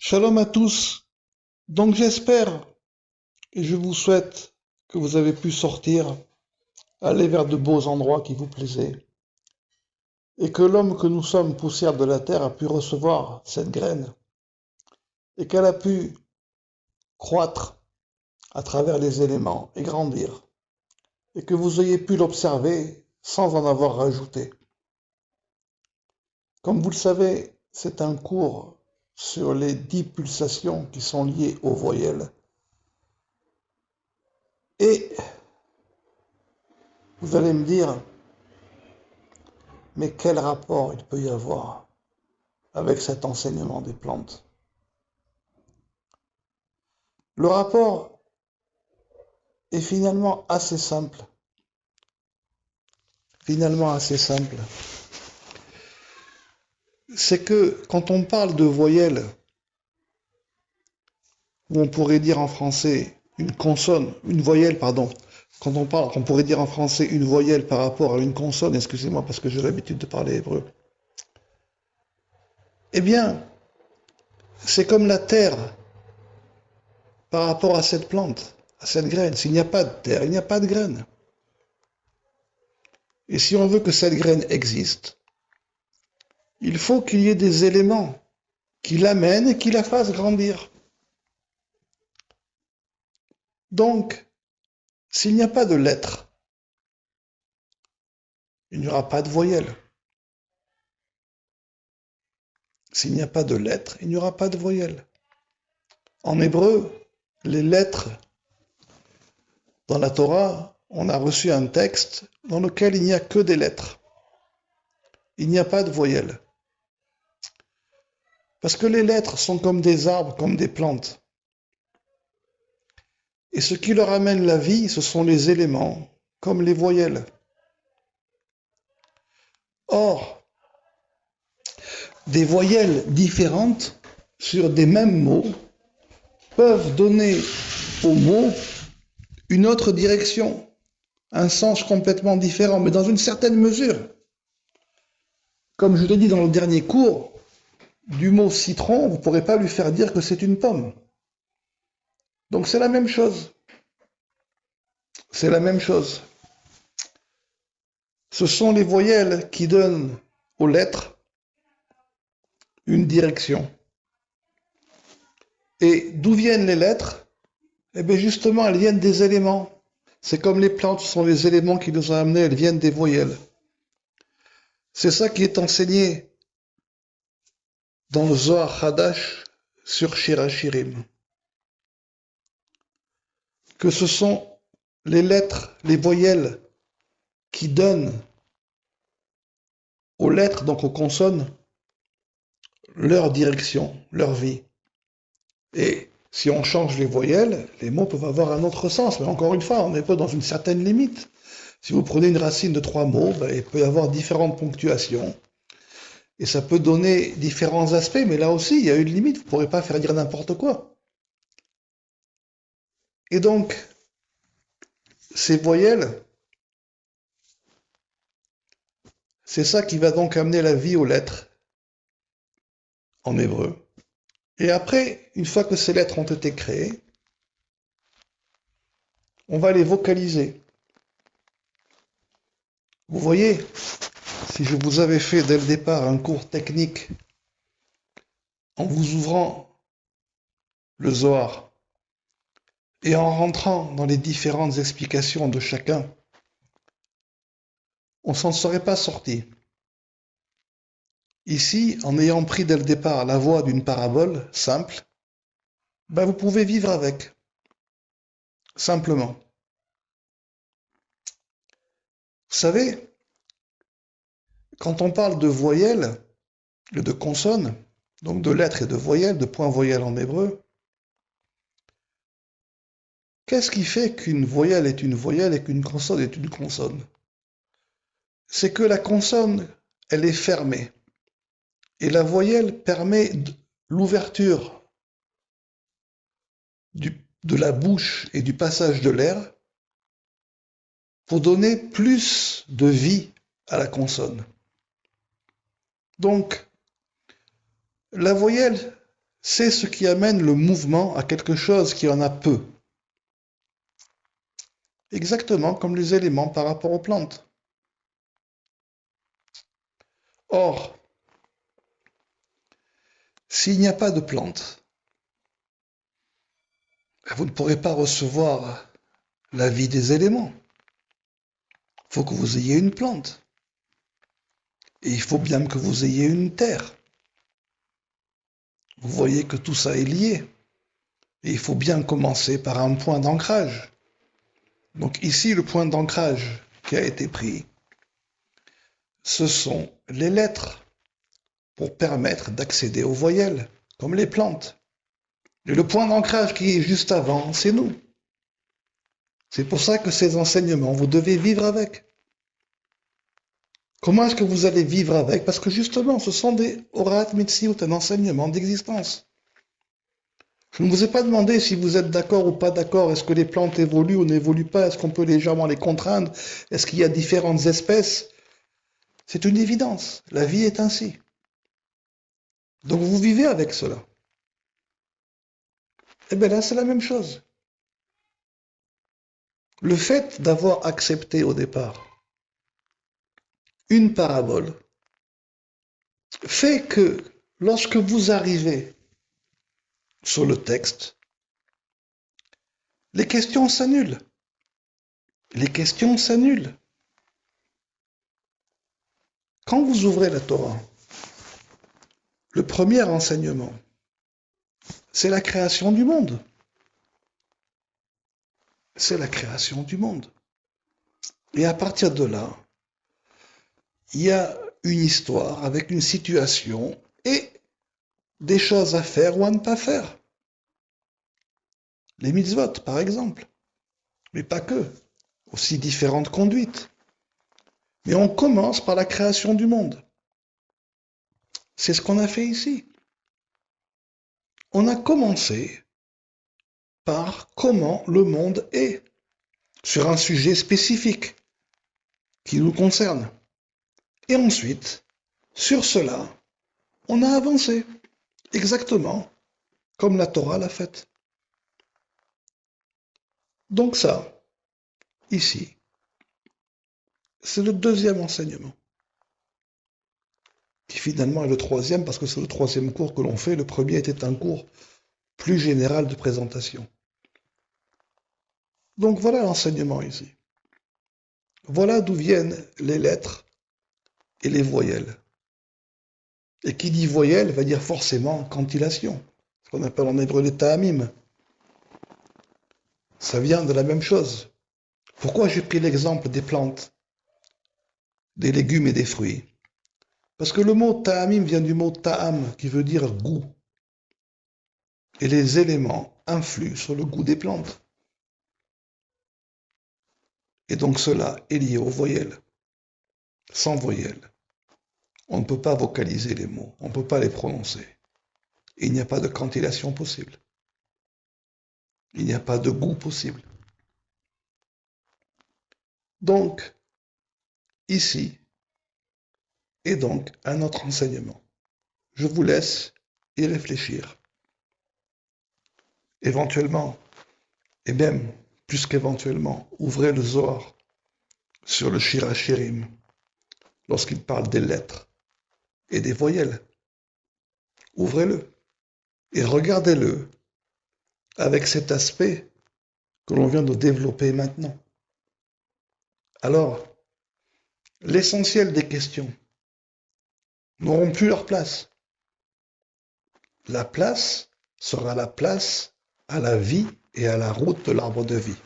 Shalom à tous. Donc j'espère et je vous souhaite que vous avez pu sortir, aller vers de beaux endroits qui vous plaisaient, et que l'homme que nous sommes, poussière de la terre, a pu recevoir cette graine, et qu'elle a pu croître à travers les éléments et grandir, et que vous ayez pu l'observer sans en avoir rajouté. Comme vous le savez, c'est un cours sur les 10 pulsations qui sont liées aux voyelles. Et vous allez me dire, mais quel rapport il peut y avoir avec cet enseignement des plantes? Le rapport est finalement assez simple. C'est que quand on parle de voyelles, ou on pourrait dire en français une voyelle, pardon, on pourrait dire en français une voyelle par rapport à une consonne, excusez-moi parce que j'ai l'habitude de parler hébreu. Eh bien, c'est comme la terre par rapport à cette plante, à cette graine. S'il n'y a pas de terre, il n'y a pas de graine. Et si on veut que cette graine existe, il faut qu'il y ait des éléments qui l'amènent et qui la fassent grandir. Donc, s'il n'y a pas de lettres, il n'y aura pas de voyelles. S'il n'y a pas de lettres, il n'y aura pas de voyelles. En hébreu, les lettres, dans la Torah, on a reçu un texte dans lequel il n'y a que des lettres. Il n'y a pas de voyelles. Parce que les lettres sont comme des arbres, comme des plantes. Et ce qui leur amène la vie, ce sont les éléments, comme les voyelles. Or, des voyelles différentes sur des mêmes mots peuvent donner aux mots une autre direction, un sens complètement différent, mais dans une certaine mesure. Comme je l'ai dit dans le dernier cours, du mot citron, vous ne pourrez pas lui faire dire que c'est une pomme. Donc c'est la même chose. C'est la même chose. Ce sont les voyelles qui donnent aux lettres une direction. Et d'où viennent les lettres? Eh bien justement, elles viennent des éléments. C'est comme les plantes, ce sont les éléments qui nous ont amenés, elles viennent des voyelles. C'est ça qui est enseigné dans le Zohar Hadash sur Shir HaShirim. Que ce sont les lettres, les voyelles qui donnent aux lettres, donc aux consonnes, leur direction, leur vie. Et si on change les voyelles, les mots peuvent avoir un autre sens. Mais encore une fois, on n'est pas dans une certaine limite. Si vous prenez une racine de 3 mots, il peut y avoir différentes ponctuations. Et ça peut donner différents aspects, mais là aussi, il y a une limite. Vous ne pourrez pas faire dire n'importe quoi. Et donc, ces voyelles, c'est ça qui va donc amener la vie aux lettres en hébreu. Et après, une fois que ces lettres ont été créées, on va les vocaliser. Vous voyez, si je vous avais fait dès le départ un cours technique en vous ouvrant le Zohar et en rentrant dans les différentes explications de chacun, on s'en serait pas sorti. Ici, en ayant pris dès le départ la voie d'une parabole simple, vous pouvez vivre avec, simplement. Vous savez, quand on parle de voyelles et de consonnes, donc de lettres et de voyelles, de points voyelles en hébreu, qu'est-ce qui fait qu'une voyelle est une voyelle et qu'une consonne est une consonne? C'est que la consonne, elle est fermée. Et la voyelle permet l'ouverture de la bouche et du passage de l'air pour donner plus de vie à la consonne. Donc, la voyelle c'est ce qui amène le mouvement à quelque chose qui en a peu. Exactement comme les éléments par rapport aux plantes. Or, s'il n'y a pas de plantes, vous ne pourrez pas recevoir la vie des éléments. Il faut que vous ayez une plante. Et il faut bien que vous ayez une terre. Vous voyez que tout ça est lié. Et il faut bien commencer par un point d'ancrage. Donc ici, le point d'ancrage qui a été pris, ce sont les lettres pour permettre d'accéder aux voyelles, comme les plantes. Et le point d'ancrage qui est juste avant, c'est nous. C'est pour ça que ces enseignements, vous devez vivre avec. Comment est-ce que vous allez vivre avec? Parce que justement, ce sont des Horat Mitziyut, un enseignement d'existence. Je ne vous ai pas demandé si vous êtes d'accord ou pas d'accord. Est-ce que les plantes évoluent ou n'évoluent pas? Est-ce qu'on peut légèrement les contraindre? Est-ce qu'il y a différentes espèces? C'est une évidence. La vie est ainsi. Donc vous vivez avec cela. Eh bien là, c'est la même chose. Le fait d'avoir accepté au départ une parabole fait que lorsque vous arrivez sur le texte, les questions s'annulent. Les questions s'annulent. Quand vous ouvrez la Torah, le premier enseignement, c'est la création du monde. C'est la création du monde. Et à partir de là, il y a une histoire avec une situation et des choses à faire ou à ne pas faire. Les mitzvot, par exemple. Mais pas que. Aussi différentes conduites. Mais on commence par la création du monde. C'est ce qu'on a fait ici. On a commencé par comment le monde est, sur un sujet spécifique qui nous concerne. Et ensuite, sur cela, on a avancé, exactement comme la Torah l'a fait. Donc ça, ici, c'est le deuxième enseignement, qui finalement est le troisième, parce que c'est le troisième cours que l'on fait. Le premier était un cours plus général de présentation. Donc voilà l'enseignement ici. Voilà d'où viennent les lettres et les voyelles. Et qui dit voyelle va dire forcément cantillation, ce qu'on appelle en hébreu les ta'amim. Ça vient de la même chose. Pourquoi j'ai pris l'exemple des plantes, des légumes et des fruits? Parce que le mot ta'amim vient du mot ta'am, qui veut dire goût. Et les éléments influent sur le goût des plantes. Et donc cela est lié aux voyelles. Sans voyelles, on ne peut pas vocaliser les mots, on ne peut pas les prononcer. Et il n'y a pas de cantillation possible. Il n'y a pas de goût possible. Donc, ici, est donc un autre enseignement. Je vous laisse y réfléchir. Éventuellement, et même plus qu'éventuellement, ouvrez le Zohar sur le Shir HaShirim lorsqu'il parle des lettres et des voyelles. Ouvrez-le et regardez-le avec cet aspect que l'on vient de développer maintenant. Alors, l'essentiel des questions n'auront plus leur place. La place sera la place à la vie et à la route de l'arbre de vie.